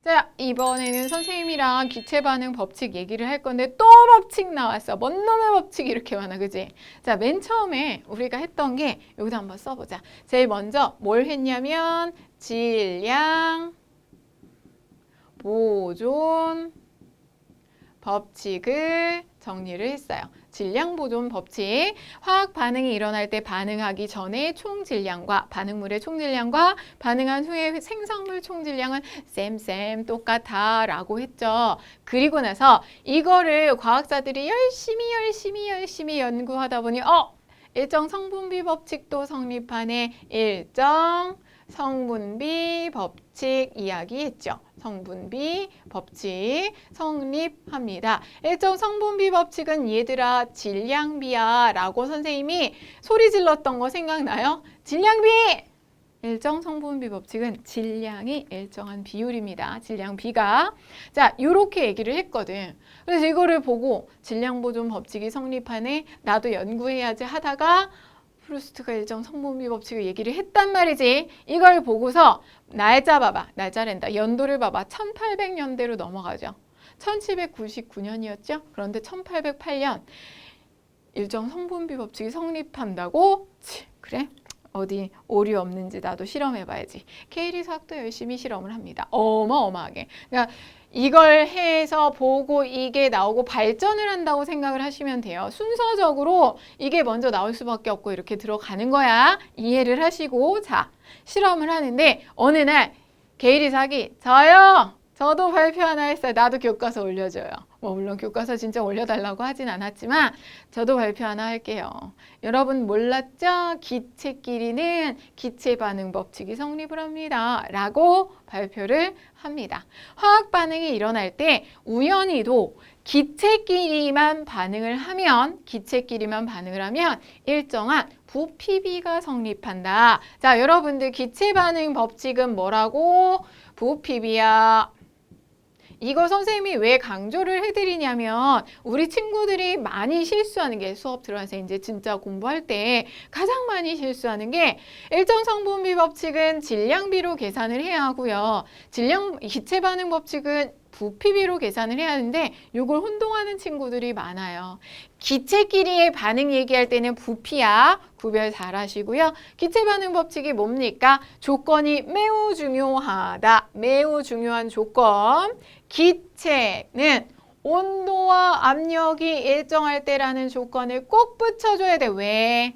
자, 이번에는 선생님이랑 기체 반응 법칙 얘기를 할 건데 또 법칙 나왔어. 뭔 놈의 법칙이 이렇게 많아, 그지? 자, 맨 처음에 우리가 했던 게 여기다 한번 써보자. 제일 먼저 뭘 했냐면 질량 보존 법칙을 정리를 했어요. 질량 보존 법칙, 화학 반응이 일어날 때 반응하기 전에 총 질량과 반응물의 총 질량과 반응한 후에 생성물 총 질량은 쌤 똑같아 라고 했죠. 그리고 나서 이거를 과학자들이 열심히 연구하다 보니 일정 성분비 법칙도 성립하네. 일정 성분비 법칙 이야기했죠. 성분비 법칙 성립합니다. 일정 성분비 법칙은 얘들아 질량비야 라고 선생님이 소리 질렀던 거 생각나요? 질량비! 일정 성분비 법칙은 질량이 일정한 비율입니다. 질량비가. 자, 요렇게 얘기를 했거든. 그래서 이거를 보고 질량 보존 법칙이 성립하네. 나도 연구해야지 하다가 프루스트가 일정 성분비 법칙을 얘기를 했단 말이지. 이걸 보고서 날짜 봐봐. 날짜랜다. 연도를 봐봐. 1800년대로 넘어가죠. 1799년이었죠. 그런데 1808년 일정 성분비 법칙이 성립한다고? 그래? 어디 오류 없는지 나도 실험해봐야지. 케이리 수학도 열심히 실험을 합니다. 어마어마하게. 그러니까 이걸 해서 보고 이게 나오고 발전을 한다고 생각을 하시면 돼요. 순서적으로 이게 먼저 나올 수밖에 없고 이렇게 들어가는 거야. 이해를 하시고 자, 실험을 하는데 어느 날 게이리 수학이 저도 발표 하나 했어요. 나도 교과서 올려줘요. 물론 교과서 진짜 올려달라고 하진 않았지만 저도 발표 하나 할게요. 여러분 몰랐죠? 기체끼리는 기체 반응 법칙이 성립을 합니다. 라고 발표를 합니다. 화학 반응이 일어날 때 우연히도 기체끼리만 반응을 하면 일정한 부피비가 성립한다. 자, 여러분들 기체 반응 법칙은 뭐라고? 부피비야. 이거 선생님이 왜 강조를 해드리냐면 우리 친구들이 많이 실수하는 게 수업 들어가서 이제 진짜 공부할 때 가장 많이 실수하는 게 일정 성분비 법칙은 질량비로 계산을 해야 하고요. 기체 반응 법칙은 부피비로 계산을 해야 하는데 이걸 혼동하는 친구들이 많아요. 기체끼리의 반응 얘기할 때는 부피야. 구별 잘 하시고요. 기체 반응 법칙이 뭡니까? 조건이 매우 중요하다. 매우 중요한 조건. 기체는 온도와 압력이 일정할 때라는 조건을 꼭 붙여줘야 돼. 왜?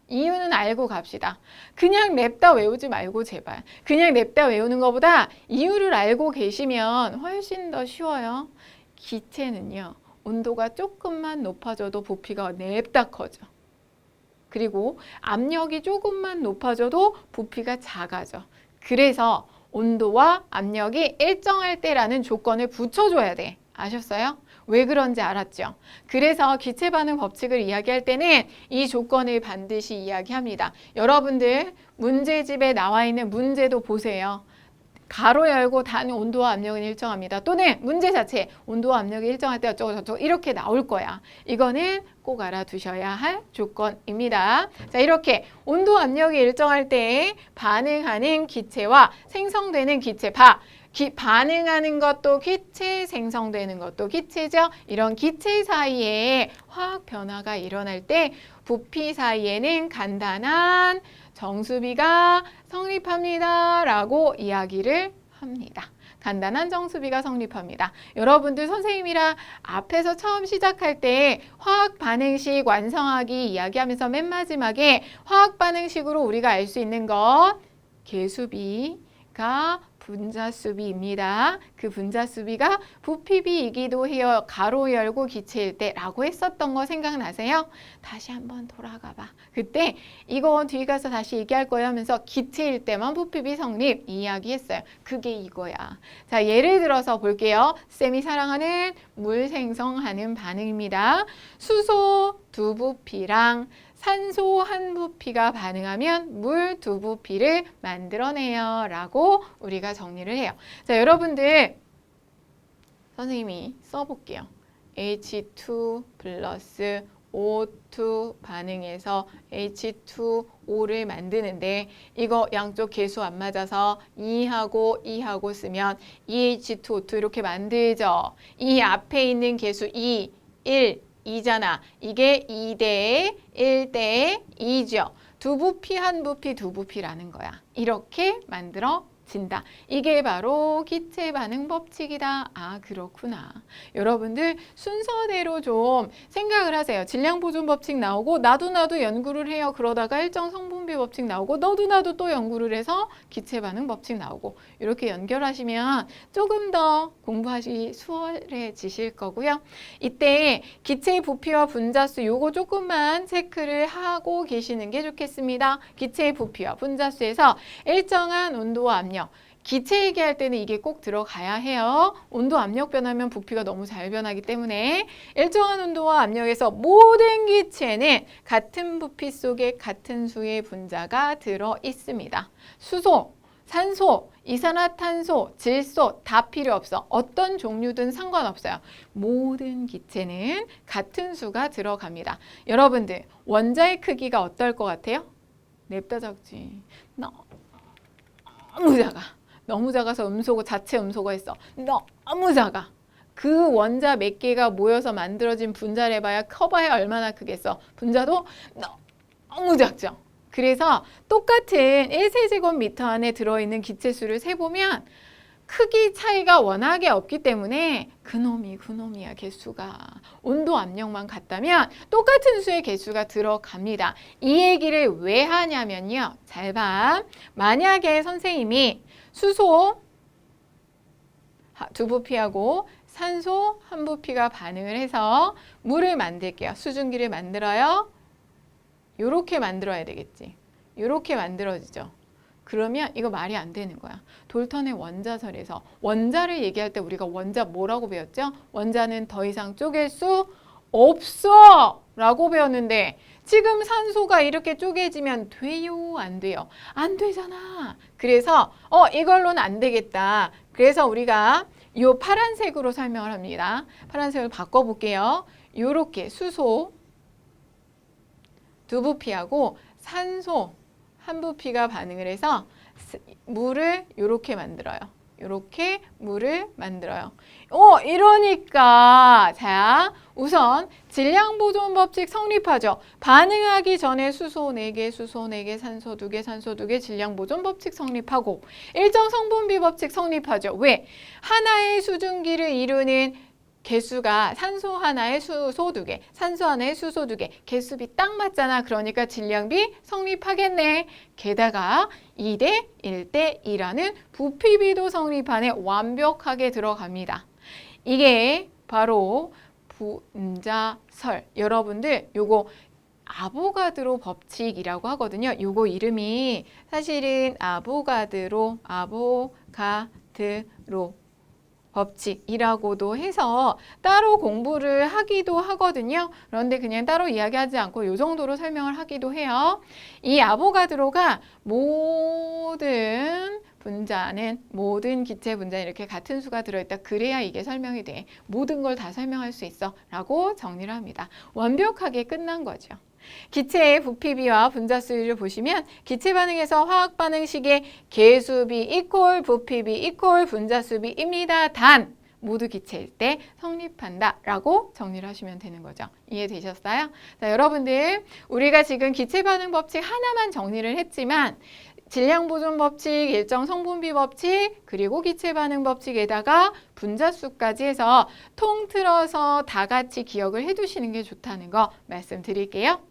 이유는 알고 갑시다. 그냥 냅다 외우지 말고 제발. 그냥 냅다 외우는 것보다 이유를 알고 계시면 훨씬 더 쉬워요. 기체는요. 온도가 조금만 높아져도 부피가 냅다 커져. 그리고 압력이 조금만 높아져도 부피가 작아져. 그래서 온도와 압력이 일정할 때라는 조건을 붙여줘야 돼. 아셨어요? 왜 그런지 알았죠? 그래서 기체 반응 법칙을 이야기할 때는 이 조건을 반드시 이야기합니다. 여러분들 문제집에 나와 있는 문제도 보세요. 가로 열고 단 온도와 압력은 일정합니다. 또는 문제 자체 온도와 압력이 일정할 때 어쩌고 저쩌고 이렇게 나올 거야. 이거는 꼭 알아두셔야 할 조건입니다. 자, 이렇게 온도 압력이 일정할 때 반응하는 기체와 생성되는 기체 반응하는 것도 기체, 생성되는 것도 기체죠. 이런 기체 사이에 화학 변화가 일어날 때 부피 사이에는 간단한 정수비가 성립합니다. 라고 이야기를 합니다. 간단한 정수비가 성립합니다. 여러분들 선생님이랑 앞에서 처음 시작할 때 화학 반응식 완성하기 이야기하면서 맨 마지막에 화학 반응식으로 우리가 알 수 있는 것 계수비가 분자수비입니다. 그 분자수비가 부피비이기도 해요. 가로 열고 기체일 때 라고 했었던 거 생각나세요? 다시 한번 돌아가 봐. 그때 이거 뒤에 가서 다시 얘기할 거예요 하면서 기체일 때만 부피비 성립 이야기했어요. 그게 이거야. 자, 예를 들어서 볼게요. 쌤이 사랑하는 물 생성하는 반응입니다. 수소 두 부피랑 산소 한 부피가 반응하면 물 두 부피를 만들어내요. 라고 우리가 정리를 해요. 자, 여러분들 선생님이 써볼게요. H2 플러스 O2 반응해서 H2O를 만드는데 이거 양쪽 계수 안 맞아서 2하고 쓰면 2H2O2 이렇게 만들죠. 이 앞에 있는 계수 2, 1, 2잖아. 이게 2대 1대 2죠. 두 부피, 한 부피, 두 부피라는 거야. 이렇게 만들어진다. 이게 바로 기체 반응 법칙이다. 아, 그렇구나. 여러분들 순서대로 좀 생각을 하세요. 질량 보존 법칙 나오고 나도 연구를 해요. 그러다가 일정 성분비 법칙 나오고 나도 또 연구를 해서 기체 반응 법칙 나오고 이렇게 연결하시면 조금 더 공부하기 수월해지실 거고요. 이때 기체의 부피와 분자수 요거 조금만 체크를 하고 계시는 게 좋겠습니다. 기체의 부피와 분자수에서 일정한 온도와 압력, 기체 얘기할 때는 이게 꼭 들어가야 해요. 온도, 압력 변하면 부피가 너무 잘 변하기 때문에 일정한 온도와 압력에서 모든 기체는 같은 부피 속에 같은 수의 분자가 들어 있습니다. 수소, 산소, 이산화탄소, 질소 다 필요 없어. 어떤 종류든 상관없어요. 모든 기체는 같은 수가 들어갑니다. 여러분들 원자의 크기가 어떨 것 같아요? 냅다 작지. 너무 작아. 너무 작아서 음소거, 자체 음소거 했어. 너무 작아. 그 원자 몇 개가 모여서 만들어진 분자를 해봐야 커봐야 얼마나 크겠어. 분자도 너무 작죠. 그래서 똑같은 1세제곱미터 안에 들어있는 기체수를 세보면 크기 차이가 워낙에 없기 때문에 그놈이야 개수가. 온도 압력만 같다면 똑같은 수의 개수가 들어갑니다. 이 얘기를 왜 하냐면요. 잘 봐. 만약에 선생님이 수소 두 부피하고 산소 한 부피가 반응을 해서 물을 만들게요. 수증기를 만들어요. 요렇게 만들어야 되겠지. 요렇게 만들어지죠. 그러면 이거 말이 안 되는 거야. 돌턴의 원자설에서 원자를 얘기할 때 우리가 원자 뭐라고 배웠죠? 원자는 더 이상 쪼갤 수 없어! 라고 배웠는데 지금 산소가 이렇게 쪼개지면 돼요? 안 돼요? 안 되잖아. 그래서 이걸로는 안 되겠다. 그래서 우리가 이 파란색으로 설명을 합니다. 파란색을 바꿔볼게요. 요렇게 수소 두 부피하고 산소 한 부피가 반응을 해서 물을 이렇게 만들어요. 이렇게 물을 만들어요. 이러니까 자 우선 질량보존 법칙 성립하죠. 반응하기 전에 수소 4개, 수소 4개, 산소 2개, 산소 2개 질량보존 법칙 성립하고 일정 성분비 법칙 성립하죠. 왜? 하나의 수증기를 이루는 개수가 산소 하나에 수소 2개, 산소 하나에 수소 2개, 개수비 딱 맞잖아. 그러니까 질량비 성립하겠네. 게다가 2대 1대 2라는 부피비도 성립안에 완벽하게 들어갑니다. 이게 바로 분자설. 여러분들 요거 아보가드로 법칙이라고 하거든요. 요거 이름이 사실은 아보가드로 법칙이라고도 해서 따로 공부를 하기도 하거든요. 그런데 그냥 따로 이야기하지 않고 이 정도로 설명을 하기도 해요. 이 아보가드로가 모든 분자는 모든 기체 분자는 이렇게 같은 수가 들어있다. 그래야 이게 설명이 돼. 모든 걸 다 설명할 수 있어. 라고 정리를 합니다. 완벽하게 끝난 거죠. 기체의 부피비와 분자수를 보시면 기체 반응에서 화학 반응식의 개수비 이퀄 부피비 이퀄 분자수비입니다. 단 모두 기체일 때 성립한다 라고 정리를 하시면 되는 거죠. 이해되셨어요? 자, 여러분들 우리가 지금 기체 반응 법칙 하나만 정리를 했지만 질량보존 법칙, 일정 성분비 법칙, 그리고 기체 반응 법칙에다가 분자수까지 해서 통틀어서 다 같이 기억을 해두시는 게 좋다는 거 말씀드릴게요.